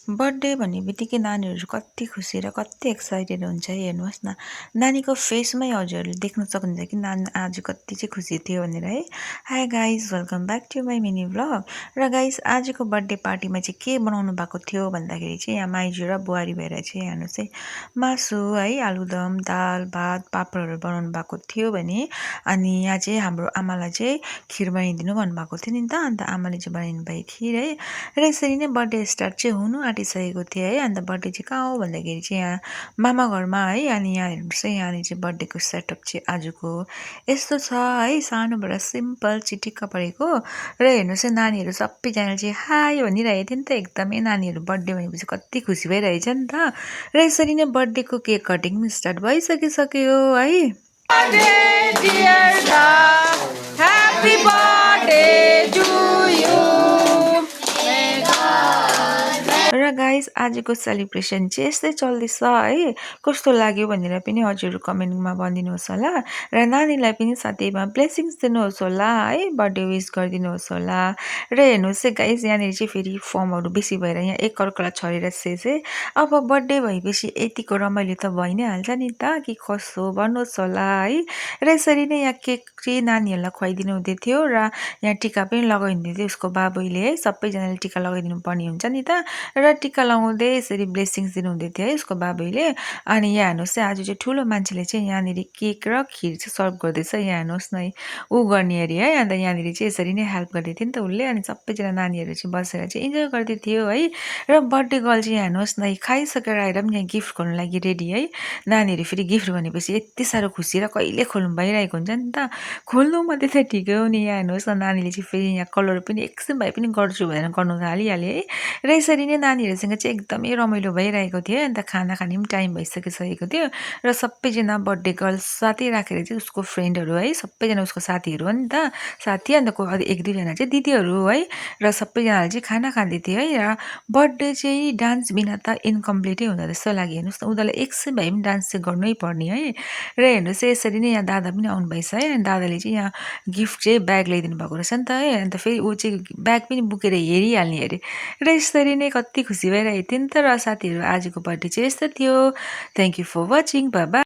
Birthday भन्ने बित्तिकै नानीहरू कति खुसी र कति एक्साइटेड हुन्छ है हेर्नुहोस् न। नानीको फेसमै हजुरहरूले देख्न सक्नुहुन्छ कि नानी आज कति चाहिँ खुसी थियो भनेर है। Hi guys welcome back to my mini vlog. र गाइज आजको बर्थडे पार्टीमा चाहिँ के बनाउनु भएको थियो भन्दाखेरि चाहिँ यहाँ माइजू र बुहारी भएर चाहिँ हेर्नुहोस् है मासु है आलुदम दाल भात पापडहरू बनाउनु भएको थियो भने अनि यहाँ चाहिँ हाम्रो आमालाई चाहिँ खिर बनाइदिनु भन्नुभएको थियो नि त। अन्त आमाले चाहिँ बनाइदिनु भयो खिर है। र यसरी नै बर्थडे स्टार्ट चाहिँ हुनु आँटिसकेको थियो है। अन्त बर्थडे चाहिँ कहाँ हो भन्दाखेरि चाहिँ यहाँ मामा घरमा है। अनि यहाँ हेर्नुहोस् है यहाँनिर चाहिँ बर्थडेको सेटअप चाहिँ आजको यस्तो छ है। सानोबाट सिम्पल चिटिक्क परेको र हेर्नुहोस् है नानीहरू सबैजना चाहिँ हाई भनिरहेको थियो नि त। एकदमै नानीहरू बर्थडे भनेपछि कति खुसी भइरहेछ नि त। र यसरी नै बर्थडेको केक कटिङ स्टार्ट भइसकिसक्यो है। Happy birthday to you. र गाइस आजको सेलिब्रेसन चाहिँ यस्तै चल्दैछ है। कस्तो लाग्यो भनेर पनि हजुरहरू कमेन्टमा भनिदिनुहोस् होला। र नानीलाई पनि साथैमा ब्लेसिङ्स दिनुहोस् होला है। बर्थडे विस गरिदिनुहोस् होला। र हेर्नुहोस् है गाइस यहाँनिर चाहिँ फेरि फर्महरू बेसी भएर यहाँ एकअर्कालाई छरेर चाहिँ अब बर्थडे भएपछि यतिको रमाइलो त भइ नै हाल्छ नि त कि कसो भन्नुहोस् होला है। र यसरी नै यहाँ केक चाहिँ नानीहरूलाई खुवाइदिनु हुँदै थियो र यहाँ टिका पनि लगाइदिँदै थियो उसको बाबुले है। सबैजनाले टिका लगाइदिनु पर्ने हुन्छ नि त। र टिका लगाउँदै यसरी ब्लेसिङ्स दिनुहुँदै थियो है उसको बाबुले। अनि यहाँ हेर्नुहोस् है आज चाहिँ ठुलो मान्छेले चाहिँ यहाँनिर केक र खिर चाहिँ सर्भ गर्दैछ। यहाँ हेर्नुहोस् न ऊ गर्ने अरे है। अन्त यहाँनिर चाहिँ यसरी नै हेल्प गर्दै थियो नि त उसले। अनि सबैजना नानीहरू चाहिँ बसेर चाहिँ इन्जोय गर्दै थियो है। र बर्थडे गर्ल चाहिँ हेर्नुहोस् न खाइसकेर आएर पनि यहाँ गिफ्ट गर्नु लागि रेडी है। नानीहरू फेरि गिफ्ट भनेपछि यति साह्रो खुसी र कहिले खोल्नु भइरहेको हुन्छ नि त। खोल्नु मात्रै त ठिकै हो नि। यहाँ हेर्नुहोस् न नानीले चाहिँ फेरि यहाँ कलर पनि एकछिन भए पनि गर्छु भनेर गर्नु थालिहाल्यो है। र यसरी नै नानीहरूसँग चाहिँ एकदमै रमाइलो भइरहेको थियो। अन्त खाना खाने पनि टाइम भइसकिसकेको थियो। र सबैजना बर्थडे गर्ल साथै राखेर चाहिँ उसको फ्रेन्डहरू है सबैजना उसको साथीहरू हो नि त। साथी अन्त एक दुईजना चाहिँ दिदीहरू है। र सबैजनाले चाहिँ खाना खाँदै थियो है। र बर्थडे चाहिँ डान्स बिना त इन्कम्प्लिटै हुँदो जस्तो लाग्यो। हेर्नुहोस् न उनीहरूलाई एकछिन भए पनि डान्स चाहिँ गर्नै पर्ने है। र हेर्नुहोस् यसरी नै यहाँ दादा पनि आउनुभएछ है। अनि दादाले चाहिँ यहाँ गिफ्ट चाहिँ ब्याग ल्याइदिनु भएको रहेछ नि त है। अन्त फेरि ऊ चाहिँ ब्याग पनि बोकेर हेरिहाल्ने अरे। र यसरी नै कति खुसी भइरहेको थियो नि त। र साथीहरू आजको बर्थडे चाहिँ यस्तो थियो। Thank you for watching bye by.